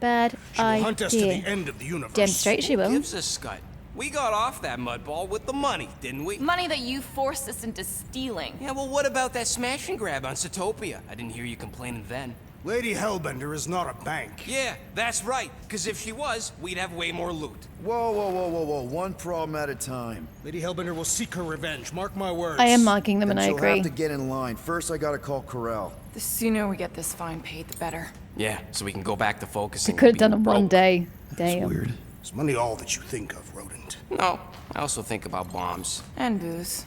bad She will hunt us to the idea. end of the universe. Damn straight she Who will. gives a scut? We got off that mudball with the money, didn't we? Money that you forced us into stealing. Yeah, well, what about that smash and grab on Satopia? I didn't hear you complaining then. Lady Hellbender is not a bank. Yeah, that's right. Because if she was, we'd have way more loot. Whoa, whoa, whoa, whoa, whoa. One problem at a time. Lady Hellbender will seek her revenge. Mark my words. I am marking them, Then and I she'll agree. have to get in line. First, I gotta call Corel. The sooner we get this fine paid, the better. Yeah, so we can go back to focusing. We could have on done it being one broke. day. Damn. Weird. Is money all that you think of, rodent? No, I also think about bombs. And booze.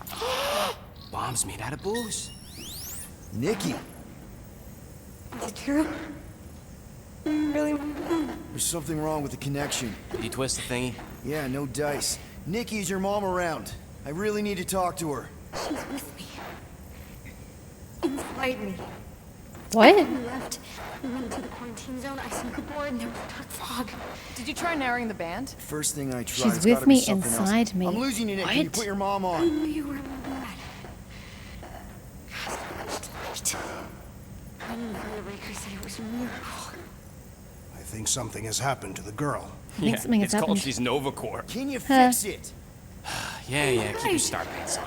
Bombs made out of booze. Nikki, Is it true? Really? there's something wrong with the connection. Did you twist the thingy? Yeah, no dice. Nikki, is your mom around? I really need to talk to her. She's with me. Inside me. What? We left. We went into the quarantine zone. I snuck aboard and there was dark fog. Did you try narrowing the band? First thing I tried. She's It's with gotta be me something else. inside me. I'm losing you, Nick. Can you What? put your mom I on? knew you were bad. Tonight. I didn't find the Raker said it was a miracle. I think something has happened to the girl. I think something has it's called happened. she's Nova Corps. Can you fix it? Yeah, keep your star pants on.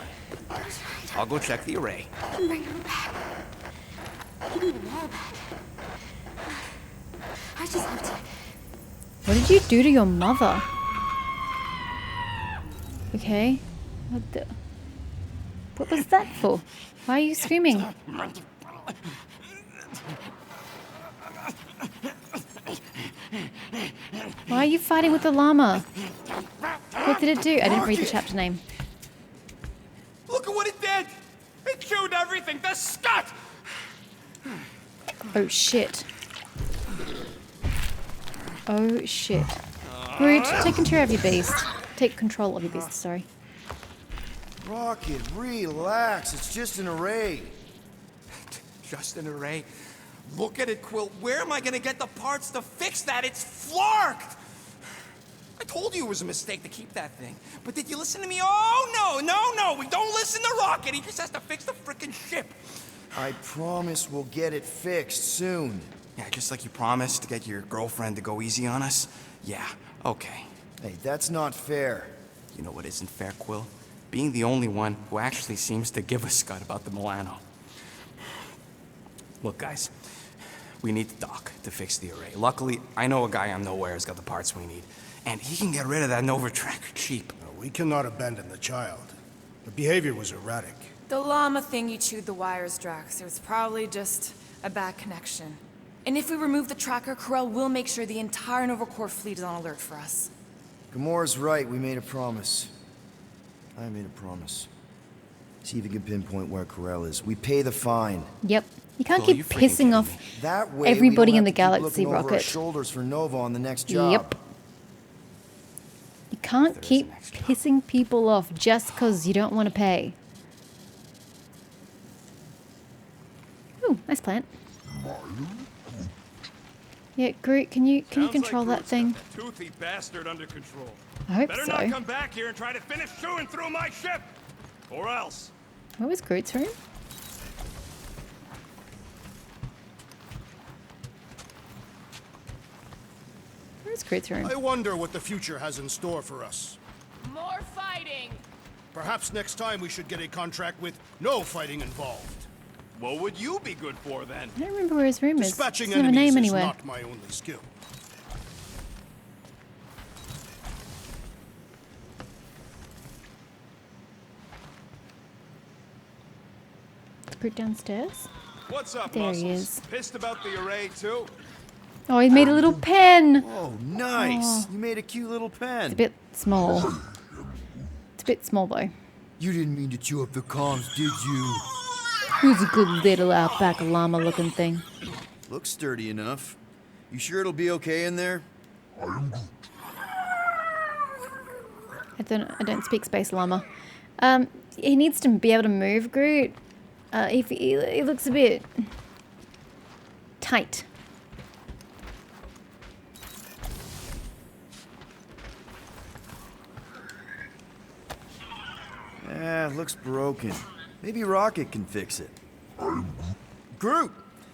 That's right. I'll go check the array. I can bring her back. Give me the wall back. I just have to. What did you do to your mother? Okay. What was that for? Why are you screaming? Why are you fighting with the llama? What did it do? I didn't read the chapter name. Look at what it did! It chewed everything! The scut! Oh shit. Oh shit. Groot, take control of your beast. Take control of your beast, sorry. Rocket, relax. It's just an array. Just an array. Look at it, Quill. Where am I gonna get the parts to fix that? It's flarked! I told you it was a mistake to keep that thing. But did you listen to me? Oh, no! We don't listen to Rocket. He just has to fix the frickin' ship. I promise we'll get it fixed soon. Yeah, just like you promised to get your girlfriend to go easy on us? Yeah, okay. Hey, that's not fair. You know what isn't fair, Quill? Being the only one who actually seems to give a scut about the Milano. Look, guys, we need the dock to fix the array. Luckily, I know a guy on Nowhere has got the parts we need. And he can get rid of that Nova tracker cheap. No, we cannot abandon the child. Her behavior was erratic. The llama thing you chewed the wires, Drax. It was probably just a bad connection. And if we remove the tracker, Corel will make sure the entire Nova Corps fleet is on alert for us. Gamora's right. We made a promise. I made a promise. See if you can pinpoint where Corel is. We pay the fine. Yep. You can't Well, keep you freaking pissing kidding off me. That way, everybody we in don't the have to keep galaxy, looking over our Rocket. shoulders for Nova on the next job. Yep. You can't keep pissing people off just because you don't want to pay. Ooh, nice plant. Yeah, Groot, can you control that thing? Toothy bastard under control. I hope Better so. not come back here and try to finish chewing through my ship, or else. Where was Groot's room? Where's Groot's room? I wonder what the future has in store for us. More fighting! Perhaps next time we should get a contract with no fighting involved. What would you be good for then? I don't remember where his room is. Dispatching Doesn't have a enemies name is anywhere. not my only skill. Is Groot downstairs? What's up, There he muscles? is. Pissed about the array too? Oh, he made a little pen. Oh, nice. You made a cute little pen. It's a bit small. It's a bit small though. You didn't mean to chew up the comms, did you? Who's a good little outback llama looking thing? Looks sturdy enough. You sure it'll be okay in there? I don't speak space llama. He needs to be able to move, Groot. He looks a bit tight. Looks broken. Maybe Rocket can fix it. Groot,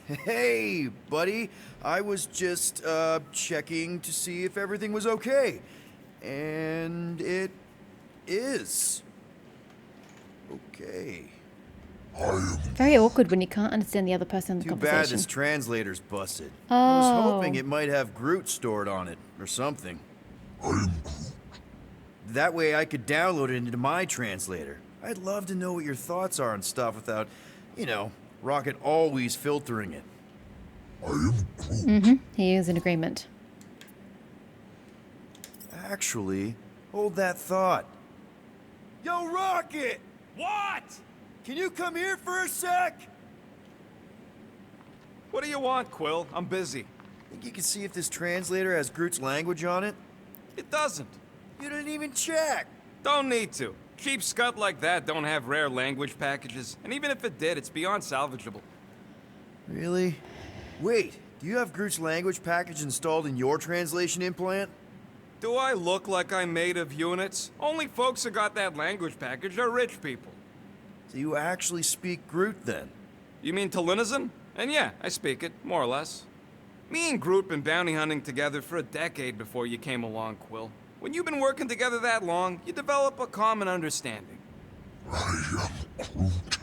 Hey, buddy. I was just, checking to see if everything was okay. And it is. Okay. Very awkward when you can't understand the other person in the Too bad conversation. this translator's busted. Oh. I was hoping it might have Groot stored on it, or something. That way I could download it into my translator. I'd love to know what your thoughts are on stuff without, you know, Rocket always filtering it. He is in agreement. Actually, hold that thought. Yo, Rocket! What? Can you come here for a sec? What do you want, Quill? I'm busy. Think you can see if this translator has Groot's language on it? It doesn't. You didn't even check. Don't need to. Cheap scut like that don't have rare language packages, and even if it did, it's beyond salvageable. Really? Wait, do you have Groot's language package installed in your translation implant? Do I look like I'm made of units? Only folks who got that language package are rich people. Do you actually speak Groot then? You mean Talinisan? And yeah, I speak it, more or less. Me and Groot been bounty hunting together for a decade before you came along, Quill. When you've been working together that long, you develop a common understanding. I am Groot.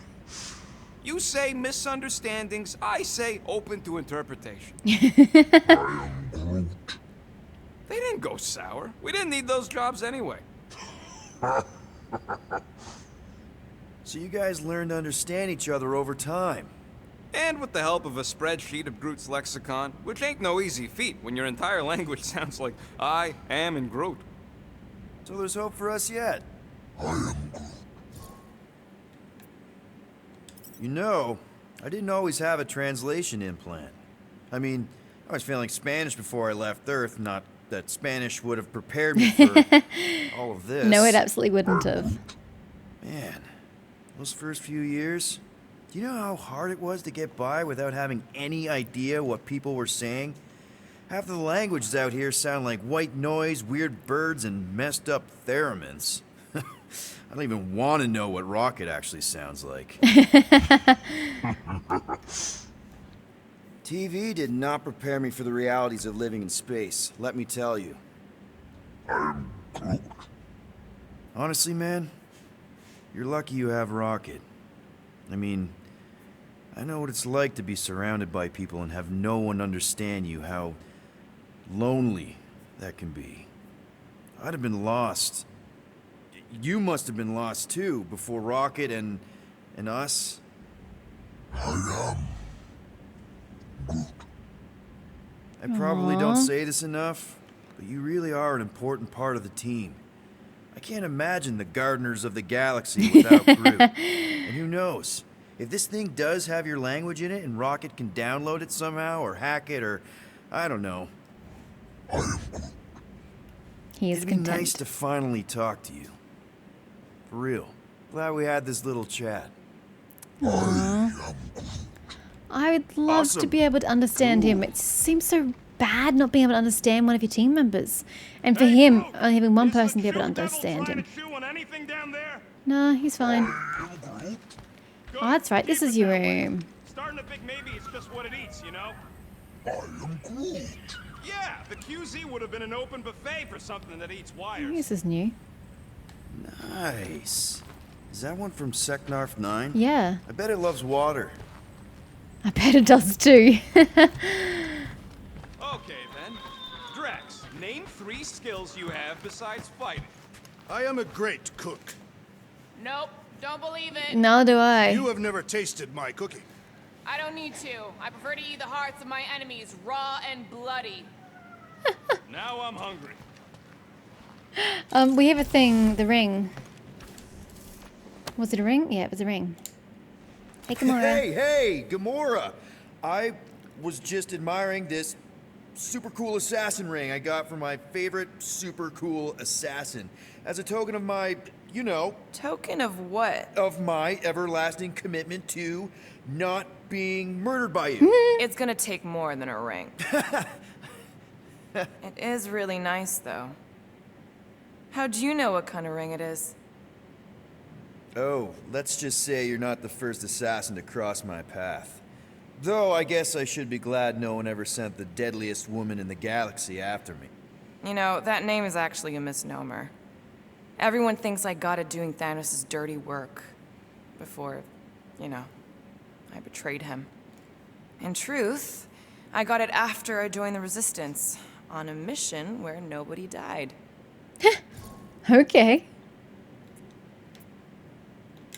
You say misunderstandings, I say open to interpretation. I am Groot. They didn't go sour. We didn't need those jobs anyway. So you guys learned to understand each other over time. And with the help of a spreadsheet of Groot's lexicon, which ain't no easy feat when your entire language sounds like I am and Groot. So there's hope for us yet. I am Groot. You know, I didn't always have a translation implant. I mean, I was failing Spanish before I left Earth, not that Spanish would have prepared me for all of this. No, it absolutely wouldn't have. Man, those first few years, do you know how hard it was to get by without having any idea what people were saying? Half of the languages out here sound like white noise, weird birds, and messed up theremins. I don't even want to know what Rocket actually sounds like. TV did not prepare me for the realities of living in space, let me tell you. I am Groot. Honestly, man, you're lucky you have Rocket. I mean, I know what it's like to be surrounded by people and have no one understand you, how lonely that can be. I'd have been lost. You must have been lost too, before Rocket and us. I am Groot. I probably don't Aw. say this enough, but you really are an important part of the team. I can't imagine the Gardeners of the Galaxy without Groot. And who knows? If this thing does have your language in it and Rocket can download it somehow or hack it or I don't know. I am Groot. He is It'd be content. nice to finally talk to you. For real. Glad we had this little chat. I would love to Awesome. be able to understand him. It seems so bad not being able to understand one of your team members. And for him, only having one person be able to understand him. No, he's fine. Oh, that's right. This is your room. Starting to think maybe it's just what it eats, you know? I am Groot. Yeah, the QZ would have been an open buffet for something that eats wires. This is new. Nice. Is that one from Seknarf 9? Yeah. I bet it loves water. I bet it does too. Okay, then. Drex, name 3 skills you have besides fighting. I am a great cook. Nope, don't believe it. Nor do I. You have never tasted my cooking. I don't need to. I prefer to eat the hearts of my enemies raw and bloody. Now I'm hungry. We have a thing, the ring. Was it a ring? Yeah, it was a ring. Hey, Gamora. Hey, Gamora! I was just admiring this super cool assassin ring I got from my favorite super cool assassin. As a token of my, you know, Token of what? of my everlasting commitment to not being murdered by you. It's gonna take more than a ring. It is really nice, though. How'd you know what kind of ring it is? Oh, let's just say you're not the first assassin to cross my path. Though I guess I should be glad no one ever sent the deadliest woman in the galaxy after me. You know, that name is actually a misnomer. Everyone thinks I got it doing Thanos' dirty work. Before, I betrayed him. In truth, I got it after I joined the Resistance, on a mission where nobody died. Okay.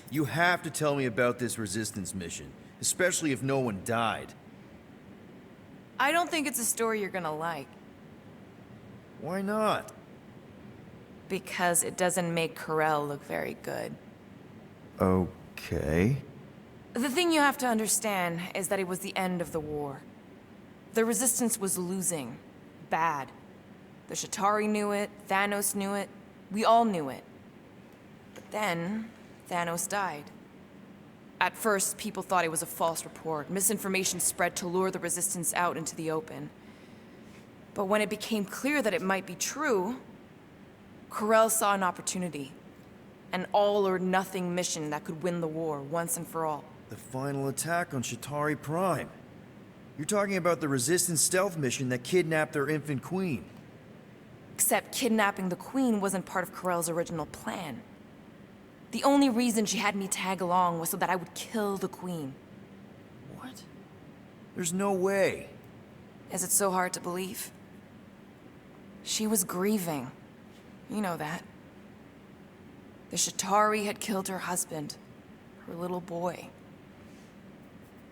You have to tell me about this Resistance mission, especially if no one died. I don't think it's a story you're gonna like. Why not? Because it doesn't make Karel look very good. Okay. The thing you have to understand is that it was the end of the war. The Resistance was losing. Bad. The Chitauri knew it, Thanos knew it, we all knew it. But then, Thanos died. At first, people thought it was a false report. Misinformation spread to lure the Resistance out into the open. But when it became clear that it might be true, Karel saw an opportunity. An all-or-nothing mission that could win the war once and for all. The final attack on Chitauri Prime. You're talking about the Resistance stealth mission that kidnapped their infant queen. Except kidnapping the Queen wasn't part of Karel's original plan. The only reason she had me tag along was so that I would kill the Queen. What? There's no way. Is it so hard to believe? She was grieving. You know that. The Chitauri had killed her husband, her little boy.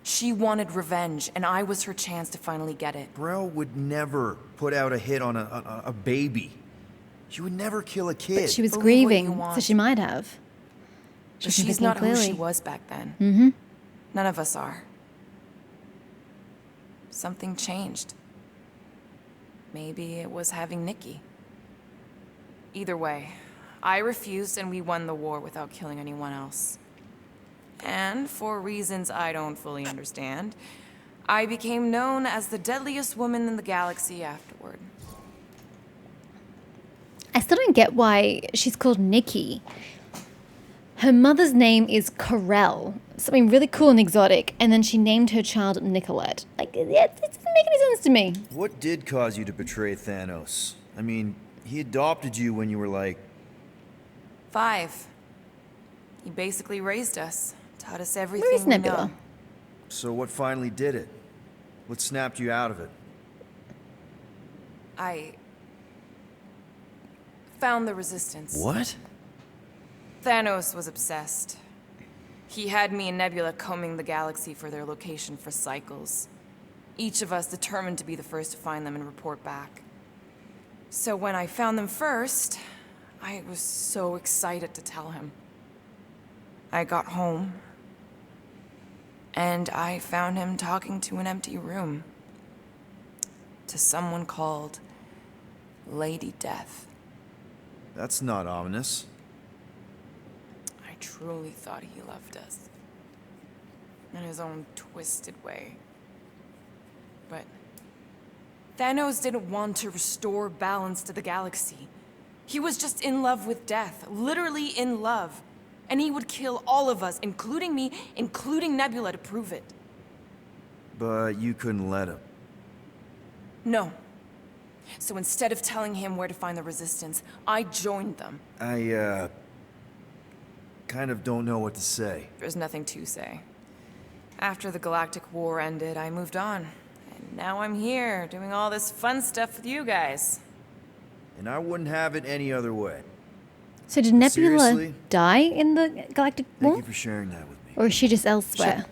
She wanted revenge, and I was her chance to finally get it. Brel would never put out a hit on a baby. She would never kill a kid. But she was Believe what grieving, you want. so she might have. But She wasn't she's thinking not who she clearly. was back then. Mm-hmm. None of us are. Something changed. Maybe it was having Nikki. Either way, I refused and we won the war without killing anyone else. And for reasons I don't fully understand, I became known as the deadliest woman in the galaxy afterward. I still don't get why she's called Nikki. Her mother's name is Karel, something really cool and exotic, and then she named her child Nicolette. Like, it doesn't make any sense to me. What did cause you to betray Thanos? I mean, he adopted you when you were like... 5. He basically raised us, taught us everything Where is we Nebula? know. So what finally did it? What snapped you out of it? I found the Resistance. What? Thanos was obsessed. He had me and Nebula combing the galaxy for their location for cycles. Each of us determined to be the first to find them and report back. So when I found them first, I was so excited to tell him. I got home, and I found him talking to an empty room. To someone called Lady Death. That's not ominous. I truly thought he loved us. In his own twisted way. But Thanos didn't want to restore balance to the galaxy. He was just in love with death, literally in love. And he would kill all of us, including me, including Nebula, to prove it. But you couldn't let him. No. So instead of telling him where to find the Resistance, I joined them. I, kind of don't know what to say. There's nothing to say. After the Galactic War ended, I moved on. And now I'm here, doing all this fun stuff with you guys. And I wouldn't have it any other way. So did Nebula Seriously? die in the Galactic Thank War? you for sharing that with me. Or is she just elsewhere?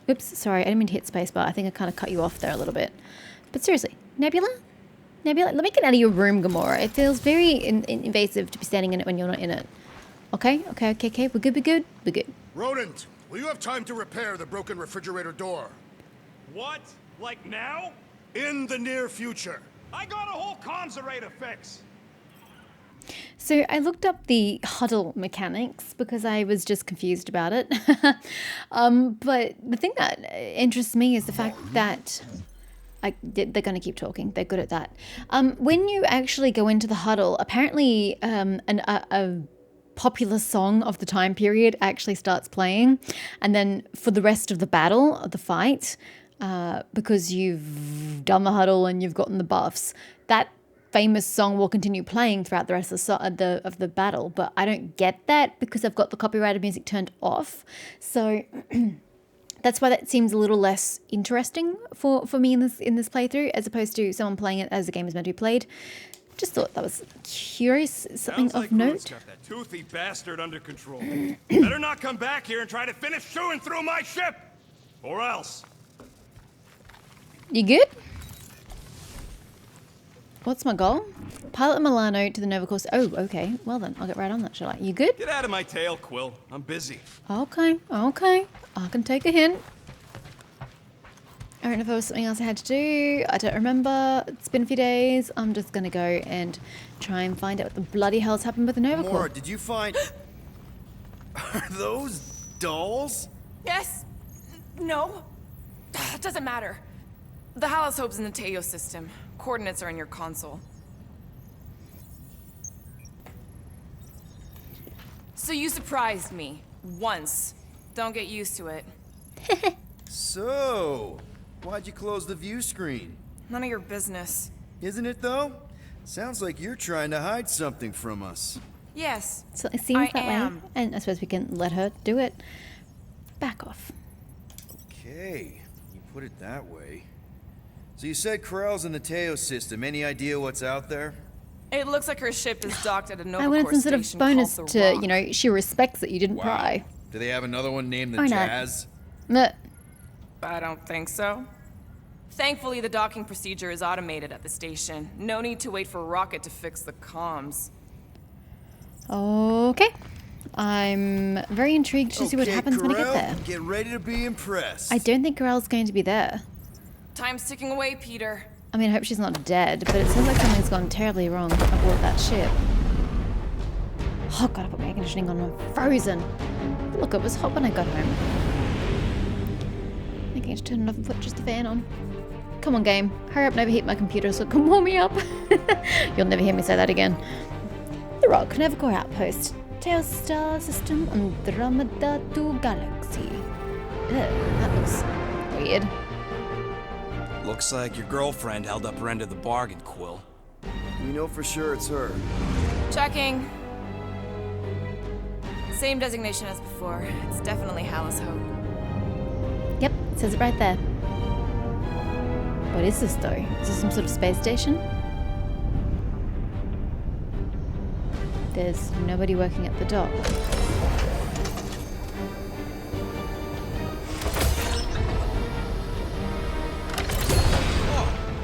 Oops, sorry, I didn't mean to hit spacebar. I think I kind of cut you off there a little bit. But seriously, Nebula? Nebula, let me get out of your room, Gamora. It feels very invasive to be standing in it when you're not in it. Okay. We're good. Rodent, will you have time to repair the broken refrigerator door? What? Like now? In the near future. I got a whole comserator fix. So I looked up the huddle mechanics because I was just confused about it. But the thing that interests me is the fact that they're going to keep talking. They're good at that. When you actually go into the huddle, apparently a popular song of the time period actually starts playing. And then for the rest of the battle, of the fight, because you've done the huddle and you've gotten the buffs, that famous song will continue playing throughout the rest of the battle. But I don't get that because I've got the copyrighted music turned off. So that's why that seems a little less interesting for me in this playthrough, as opposed to someone playing it as the game is meant to be played. Just thought that was curious, something Sounds like of Groot's note. got that toothy bastard under control. Better not come back here and try to finish chewing through my ship, or else. You good? What's my goal? Pilot Milano to the Nova course. Oh, okay. Well then, I'll get right on that, shall I? You good? Get out of my tail, Quill. I'm busy. Okay. I can take a hint. I don't know if there was something else I had to do. I don't remember. It's been a few days. I'm just gonna go and try and find out what the bloody hell's happened with the Nova Mora, Corps. did you find... Are those dolls? Yes? No? It doesn't matter. The Hallis Hope's in the Teo system. Coordinates are in your console. So you surprised me. Once. Don't get used to it. So, why'd you close the view screen? None of your business. Isn't it though? Sounds like you're trying to hide something from us. Yes. So it seems I that am. way. And I suppose we can let her do it. Back off. Okay, you put it that way. So you said Corell's in the Teo system. Any idea what's out there? It looks like her ship is docked at a Nova I wanted Corps some sort of station bonus called the to, Rock. you know, she respects that you didn't pry. Do they have another one named the Or not. Jazz? Meh. I don't think so. Thankfully, the docking procedure is automated at the station. No need to wait for Rocket to fix the comms. Okay. I'm very intrigued to see what Okay, happens when I get Corell, there. get ready to be impressed. I don't think Corell's going to be there. Time's ticking away, Peter. I mean, I hope she's not dead, but it sounds like something's gone terribly wrong aboard that ship. Oh god, I put my air conditioning on. I'm frozen. Look, it was hot when I got home. I think I need to turn it off and put just the fan on. Come on, game. Hurry up and overheat my computer so it can warm me up. You'll never hear me say that again. The Rock, Nova Corps Outpost. Teo Star System, Andromeda 2 Galaxy. Ugh, that looks weird. Looks like your girlfriend held up her end of the bargain, Quill. We know for sure it's her. Checking. Same designation as before. It's definitely Hallis Hope. Yep, it says it right there. What is this though? Is this some sort of space station? There's nobody working at the dock.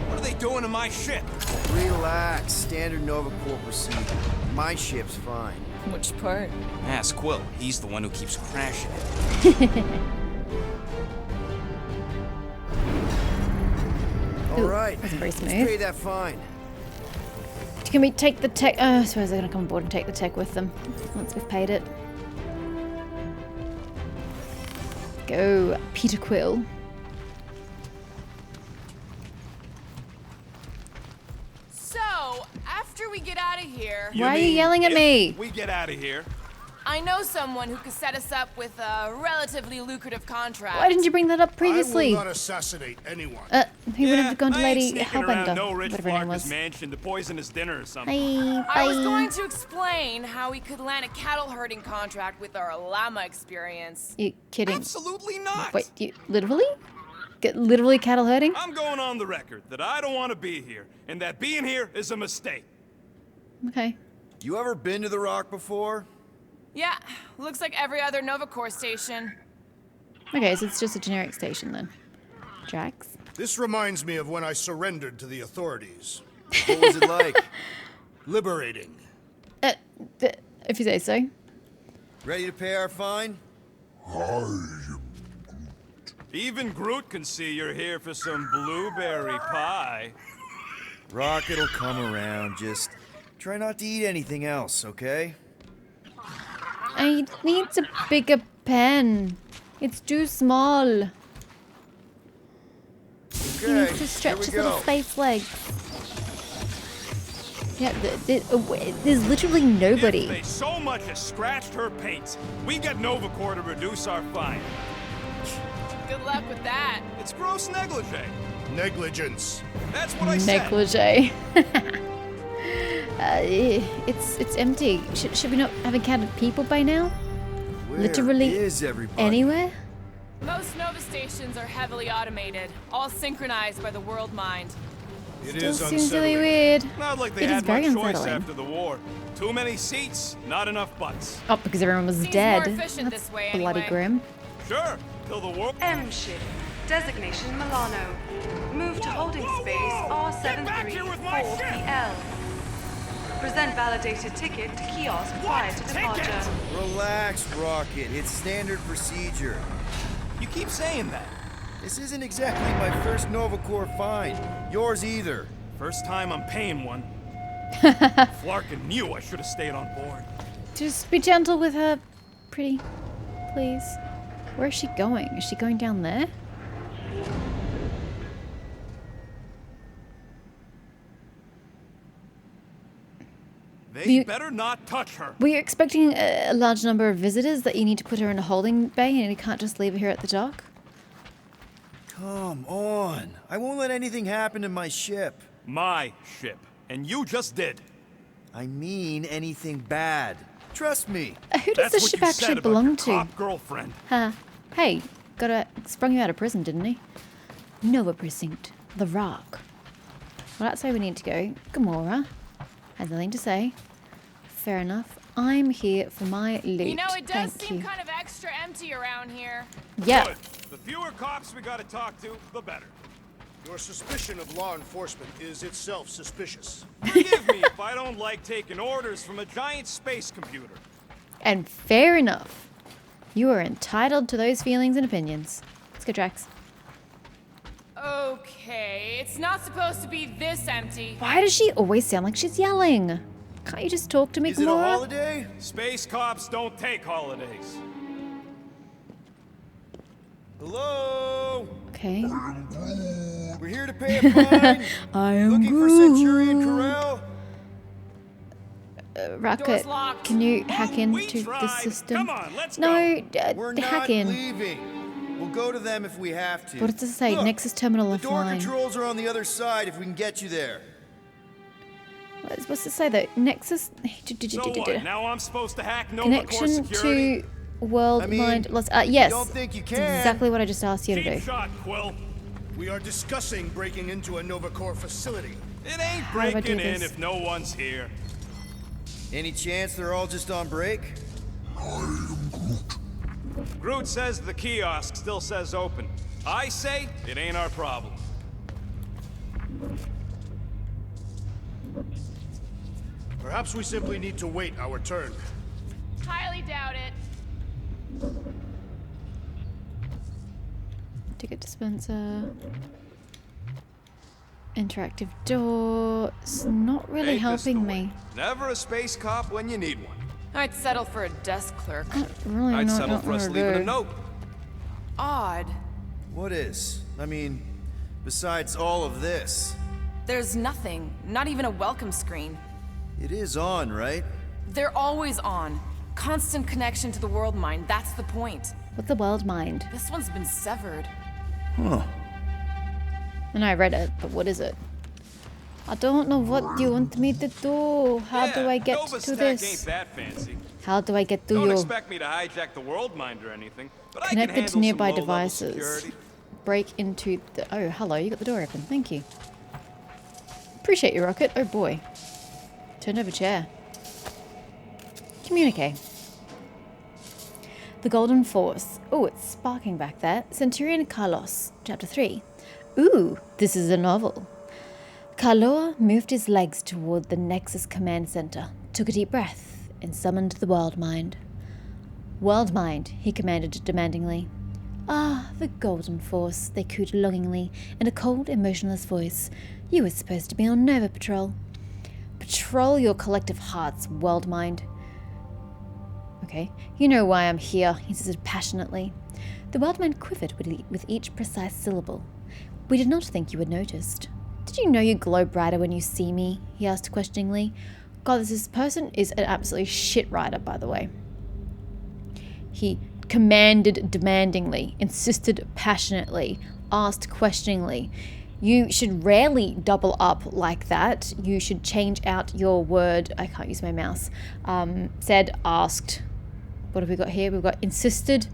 What are they doing to my ship? Relax, standard Nova Corps procedure. My ship's fine. Which part? Ask Quill. He's the one who keeps crashing it. All right, wasn't very let's smooth. pay that fine. Can we take the tech? I suppose they're gonna come aboard and take the tech with them once we've paid it. Go, Peter Quill. So, after we get out of here, Why are you yelling at me? We get out of here. I know someone who could set us up with a relatively lucrative contract. Why didn't you bring that up I previously? will not assassinate anyone. He would have gone to I ain't Lady sneaking around Hellbender, no rich whatever her name Marcus was. mansion to poison his dinner or something. Bye. I was Bye. going to explain how we could land a cattle herding contract with our llama experience. You kidding? Absolutely not. Wait, you literally? Get literally cattle herding? I'm going on the record that I don't want to be here, and that being here is a mistake. Okay. You ever been to the Rock before? Yeah, looks like every other Nova Corps station. Okay, so it's just a generic station then. Drax. This reminds me of when I surrendered to the authorities. What was it like? Liberating. If you say so. Ready to pay our fine? Even Groot can see you're here for some blueberry pie. Rocket'll come around, just try not to eat anything else, okay? I need a bigger pen. It's too small. He Okay, needs to here stretch we his little go. space legs. Yeah, there's literally If nobody. they so much as scratched her paint, we get Nova Corps to reduce our fine. Good luck with that. It's gross negligee. Negligence. That's what I said. Negligee. It's empty. Should we not have encountered people by now? Where Literally is everybody? Anywhere? Most Nova stations are heavily automated, all synchronized by the world mind. It Still is seems really unsettling. weird. Not like they It is had very much choice unsettling. after the war. Too many seats, not enough butts. Oh, because everyone was Seems dead. more efficient That's this way bloody anyway. grim. Sure, till the war. M ship. Designation Milano. Move to holding space Get back here with my ship! R734PL. Present validated ticket to kiosk prior to departure. Relax, Rocket. It's standard procedure. You keep saying that. This isn't exactly my first Nova Corps find. Yours either. First time I'm paying one. Flarkin knew I should have stayed on board. Just be gentle with her, pretty. Please. Where is she going? Is she going down there? They You- better not touch her. Were you expecting a large number of visitors that you need to put her in a holding bay and you can't just leave her here at the dock? Come on. I won't let anything happen to my ship. My ship. And you just did. I mean anything bad. Trust me. Who does That's the what ship you actually said about belong your to? cop girlfriend. Huh. Hey, sprung you out of prison, didn't he? Nova Precinct. The Rock. Well, that's where we need to go. Gamora has nothing to say. Fair enough. I'm here for my loot. You know, it does Thank seem you. kind of extra empty around here. Yeah. Good. The fewer cops we gotta talk to, the better. Your suspicion of law enforcement is itself suspicious. Forgive me if I don't like taking orders from a giant space computer. And fair enough. You are entitled to those feelings and opinions. Let's go, Drax. Okay, it's not supposed to be this empty. Why does she always sound like she's yelling? Can't you just talk to me, Is it a Gamora? holiday? Space cops don't take holidays. Hello? Okay. We're here to pay a fine. I am Looking for Centurion Corral? Rocket, Door's locked. can you hack We into the tried. system? Come on, let's no, go. We're hack not in. leaving. We'll go to them if we have to. What does it say? Look, Nexus terminal the door offline. controls are on the other side if we can get you there. What's it say though? Nexus. So what? Now I'm supposed to hack Nova Corps Connection security? to World I mean, Mind Lost. Yes. don't think you It's can. exactly what I just asked you to Cheap do. shot, Quill. We are discussing breaking into a Nova Corps facility. It ain't How do I do breaking in this? if no one's here. Any chance they're all just on break? Groot says the kiosk still says open. I say it ain't our problem. Perhaps we simply need to wait our turn. Highly doubt it. Ticket dispenser. Interactive door. It's not really Ain't this the helping way? me. Never a space cop when you need one. I'd settle for a desk clerk. Really I'd not settle what for us I leaving do. a note. Odd. What is? I mean, besides all of this, There's nothing. Not even a welcome screen. it is on, right? They're always on. Constant connection to the world mind. That's the point. What's the world mind? This one's been severed. Huh. And I read it, but what is it? I don't know what you want me to do. How do I get Nova to Stack this? ain't that fancy. How do I get to Don't you? expect me to hijack the world mind or anything, but I can Connected handle to nearby some low-level devices. security. Break into the. Oh, hello, you got the door open. Thank you. Appreciate you, Rocket. Oh boy. Turned over chair. Communique. The Golden Force. Oh, it's sparking back there. Centurion Carlos, Chapter 3. Ooh, this is a novel. Kaloa moved his legs toward the Nexus Command Center, took a deep breath, and summoned the World Mind. World Mind, he commanded demandingly. Ah, the Golden Force, they cooed longingly, in a cold, emotionless voice. You were supposed to be on Nova Patrol. Patrol your collective hearts, World Mind. Okay, you know why I'm here, he said passionately. The World Mind quivered with each precise syllable. We did not think you had noticed. Did you know you glow brighter when you see me? He asked questioningly. God, this person is an absolutely shit writer, by the way. He commanded demandingly, insisted passionately, asked questioningly. You should rarely double up like that. You should change out your word. I can't use my mouse. Said, asked. What have we got here? We've got insisted,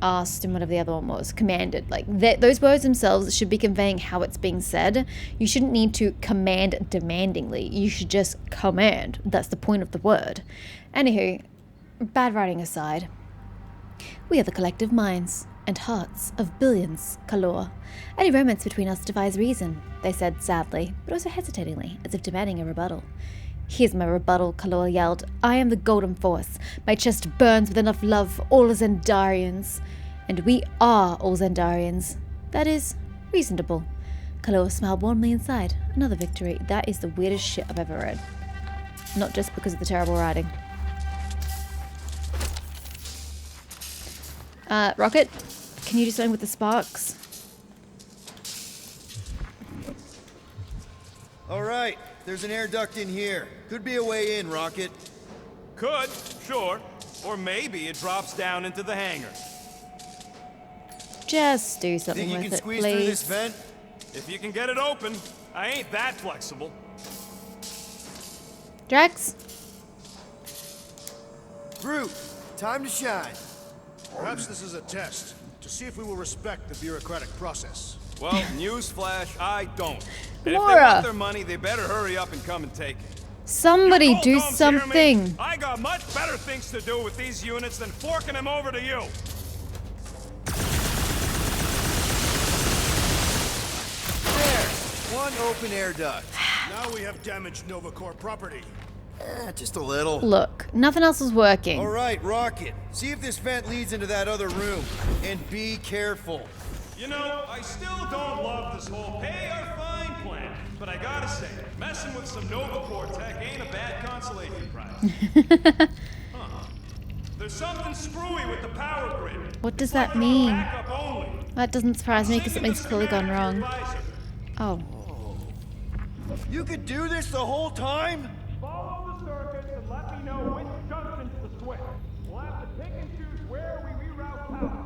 asked, and whatever the other one was. Commanded. Like, those words themselves should be conveying how it's being said. You shouldn't need to command demandingly. You should just command. That's the point of the word. Anywho, bad writing aside, we are the collective minds and hearts of billions, Kalor. Any romance between us defies reason, they said sadly, but also hesitatingly, as if demanding a rebuttal. Here's my rebuttal, Kalor yelled. I am the Golden Force. My chest burns with enough love for all Zendarians. And we are all Zendarians. That is reasonable. Kalor smiled warmly inside. Another victory. That is the weirdest shit I've ever read. Not just because of the terrible writing. Rocket, can you do something with the sparks? All right, there's an air duct in here. Could be a way in, Rocket. Could, sure. Or maybe it drops down into the hangar. Just do something Think you with can it, squeeze through this please. vent? If you can get it open, I ain't that flexible. Drax? Groot, time to shine. Perhaps this is a test, to see if we will respect the bureaucratic process. Well, newsflash, I don't. And if they Laura. want their money, they better hurry up and come and take it. Somebody You do Goldums hear me? something. I got much better things to do with these units than forking them over to you. There, one open air duct. Now we have damaged Nova Corps property. Just a little. Look, nothing else is working. All right, Rocket. See if this vent leads into that other room. And be careful. You know, I still don't love this whole pay or fine plan, but I gotta say, messing with some Nova Corps tech ain't a bad consolation prize. There's something screwy with the power grid. What does It's like that they're on mean? backup only. That doesn't surprise me because Send something's the clearly gone schematic wrong. advisor. Oh. You could do this the whole time? Follow the circuits and let me know which junctions to switch. We'll have to pick and choose where we reroute power.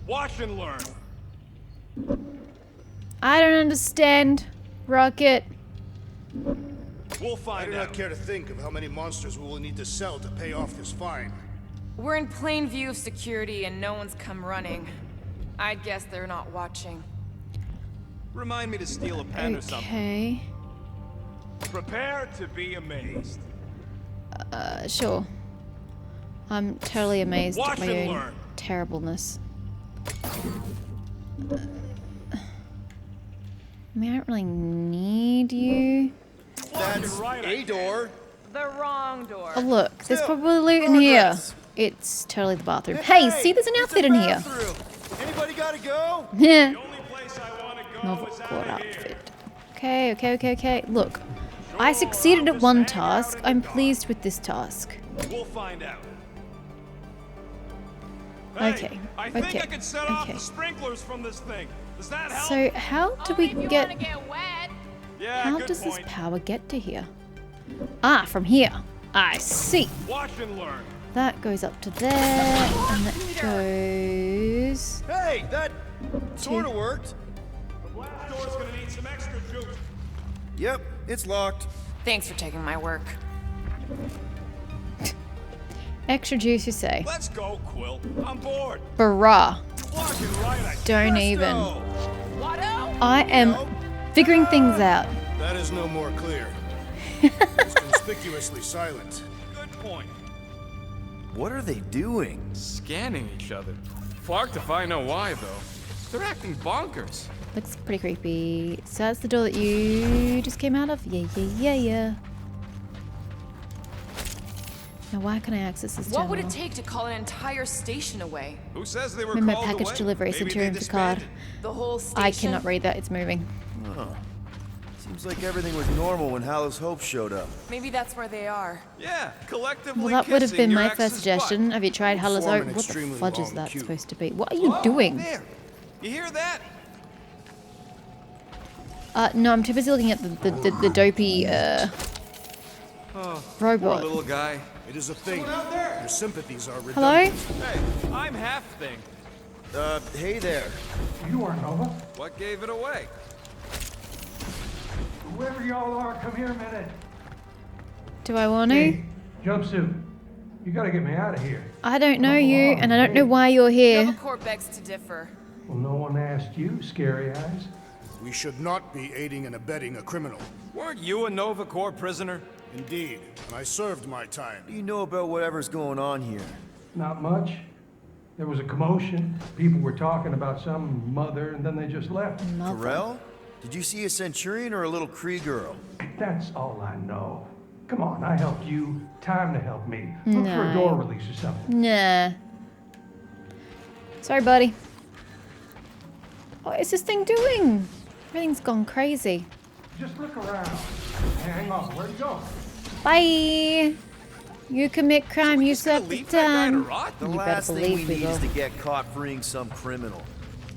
Watch and learn. I don't understand, Rocket. We'll I find do out. not care to think of how many monsters we will need to sell to pay off this fine. We're in plain view of security and no one's come running. I'd guess they're not watching. Remind me to steal a pen or something. Okay. Prepare to be amazed. Sure. I'm totally amazed Watch at my and own learn. terribleness. I mean, I don't really need you. That's right, I a door. The wrong door. Oh, look, there's Still, probably loot in here. progress. It's totally the bathroom. Hey, see, there's an it's a outfit in here. bathroom. Anybody gotta go? Yeah. The only place I want to go Nova is Corps out of here. outfit. Okay. Look, I succeeded at one task. I'm pleased with this task. We'll find out. Hey, Okay, I think okay, I could set off okay. the sprinklers from this thing. Does that help? So how do we get? yeah, How good does this point. power get to here? Ah, from here. I see. Watch and learn. That goes up to there, and that goes. Hey, that sort of worked. The blast door's gonna need some extra juice. Yep, it's locked. Thanks for taking my work. Extra juice, you say? Let's go, Quill. I'm bored. Bruh. Block and right, I Don't even. Presto. I am figuring things out. That is no more clear. It's conspicuously silent. Good point. What are they doing? Scanning each other. Fucked if I know why, though. They're acting bonkers. Looks pretty creepy. So that's the door that you just came out of? Yeah. Now why can I access this What would it terminal? take to call an entire station away? Who says they were Remember called package away? delivery, Maybe Centurion they Picard. disbanded. The whole station? I cannot read that, it's moving. Seems like everything was normal when Hallows Hope showed up. Maybe that's where they are. Yeah, collectively Well, that would have kissing been your my ex's first suggestion. butt. Have you tried Hallows Form Oak? an What the extremely fudge is long that queue. supposed to be? What are you doing? There. You hear that? No, I'm too busy looking at the dopey, Poor robot. little guy. It is a thing. Someone out there? Your sympathies are Hello? redundant. Hey, I'm half thing. Hey there. You aren't Nova. What gave it away? Whoever y'all are, come here a minute. Do I want to? Hey, jumpsuit. You gotta get me out of here. I don't know you, and I don't know why you're here. Nova Corps begs to differ. Well, no one asked you, Scary Eyes. We should not be aiding and abetting a criminal. Weren't you a Nova Corps prisoner? Indeed, and I served my time. What do you know about whatever's going on here? Not much. There was a commotion. People were talking about some mother, and then they just left. Mother. Corell? Did you see a Centurion or a little Kree girl? That's all I know. Come on, I helped you. Time to help me. Look for a No. door release or something. Nah. Sorry, buddy. What is this thing doing? Everything's gone crazy. Just look around. Hang on, where'd you go? Bye. You commit crime, you serve the Leave that guy to time. rot? The You better last thing we believe we need is will. to get caught freeing some criminal.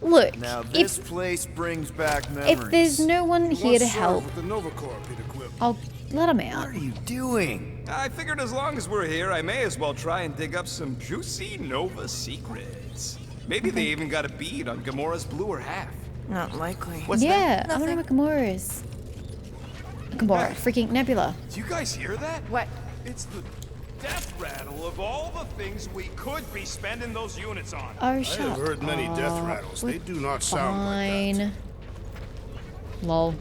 Look, Now this if place brings back memories. there's no one You here once to served help, with the Nova Corps, Peter Quill. I'll let him What out. are you doing? I figured as long as we're here, I may as well try and dig up some juicy Nova secrets. Maybe they even got a bead on Gamora's bluer half. Not likely. What's Yeah, that? I don't know what Gamora is. Gamora, freaking Nebula. Do you guys hear that? What? It's the death rattle of all the things we could be spending those units on. Oh, I shut have heard many death up. rattles. We're They do not sound like that. Fine. Lol.